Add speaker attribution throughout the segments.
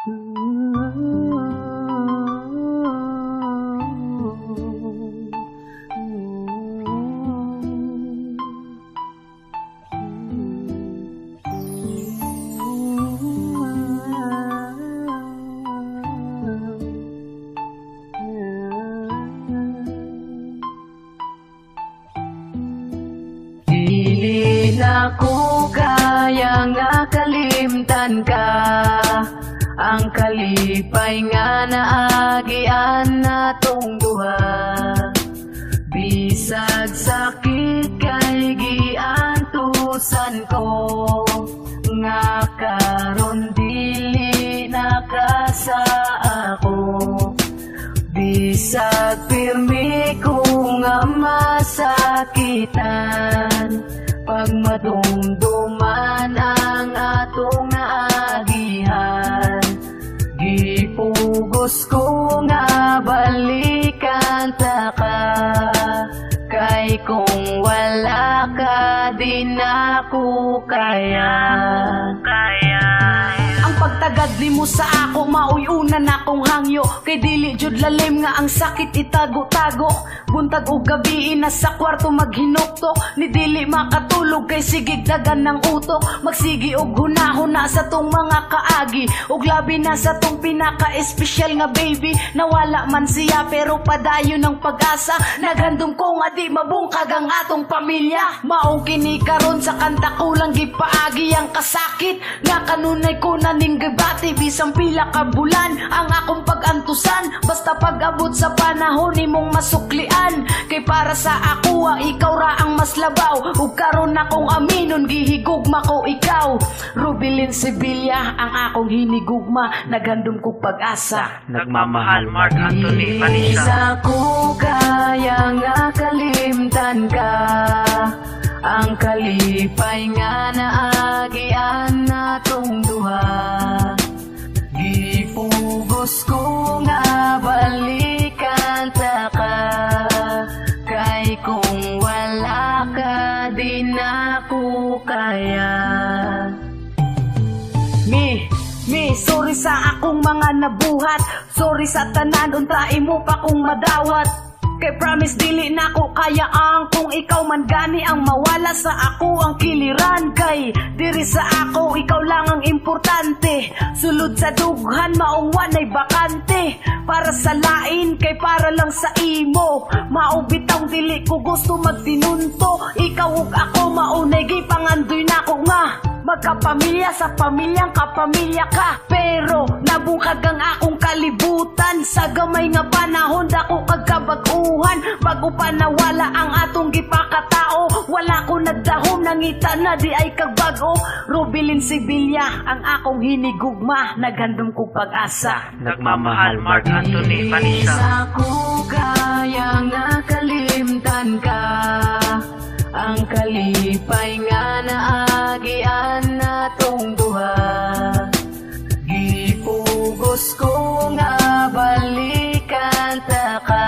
Speaker 1: Dili na ko kaya nga kalimtan ka, ang kalipay nga naagian natong duha. Bisag sakit kay giantusan ko, nga karon dili nakasa ako. Bisag pirmi ko nga masakitan, pag madumduman ang atong naagihan. Gipugos ko nga balikan ta ka, kay kung wala ka di na ko kaya.
Speaker 2: Ang pagtagad nimo sa ako maoy una na kong hangyo, kay dili jud lalim nga ang sakit itago-tago. Buntag og gabi nasa kwarto maghinukto, ni dili makatulog kay sigig dagan ng utok. Magsigi og hunahuna sa tong mga kaagi, og labi na sa tong pinaka-espesyal nga baby. Nawala man siya pero padayon ng pag-asa, naghandom ko nga di mabungkag ang atong pamilya. Maong kini karon sa kanta ko lang gipaagi ang kasakit, nga kanunay ko na ning gibati bisang pila ka bulan ang akong pag-antusan. Basta pag-abot sa panahon nimong masuklian, kay para sa ako ikaw ra ang mas labaw. Ug karon akong aminon gihigugma ko ikaw. Rubilin Sevilla ang akong hinigugma, naghandom ko pag-asa.
Speaker 3: Nagmamahal Mark Anthony Vanessa.
Speaker 1: Isa ko kaya nga kalimtan ka, ang kalipay nga naagian natong duha. Gipugos ko nga balikan ta ka, kay kung wala ka di na ko kaya.
Speaker 2: Me, sorry sa akong mga nabuhat, sorry sa tanan unta imo pa kong madawat. Kay promise dili na ko kaya ang kung ikaw man gani ang mawala sa ako ang kiliran. Kay diri sa ako ikaw lang ang importante, sulod sa dughan maong wanay bakante. Para sa lain kay para lang sa imo, maubitaw dili ko gusto magtinunto. Ikaw ug ako maunay gipangandoy na ko nga magkapamilya sa pamilyang kapamilya ka. Pero nabungkag ang akong kalibutan, sa gamay nga panahon dako kag kabag-uhan. Bago pa nawala ang atong gipakatao, wala ko nagdahom nangita na di ay kagbago. Rubilin Sevilla ang akong hinigugma, naghandom ko pag-asa.
Speaker 3: Nagmamahal Mark Anthony Vanessa.
Speaker 1: Isa ko kaya nga kalimtan ka, ang kalipay nga naagian natong duha. Gipugos ko nga balikan ta ka,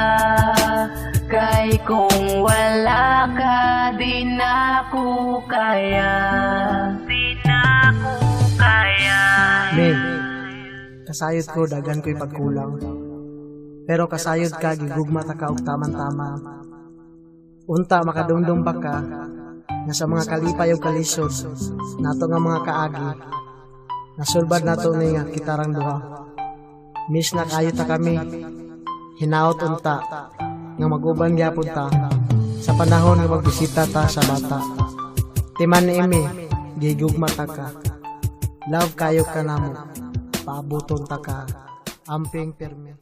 Speaker 1: kay kung wala ka di na ko kaya.
Speaker 4: Men, kasayod ko dagan ko'y pagkulang, pero kasayod ka gigugma ta ka og taman-tama. Unta makadumdum pa ka nga sa mga kalipay o kalisod nato nga mga kaagi, nasulbad nato ni nga kitarang duha. Miss na kayo ta kami, hinaot unta nga maguban gyapon ta sa panahon nga magbisita ta sa bata. Timan ni Emi, gigugma ta ka, love kayo ka namo, paabuton ta ka, amping perme.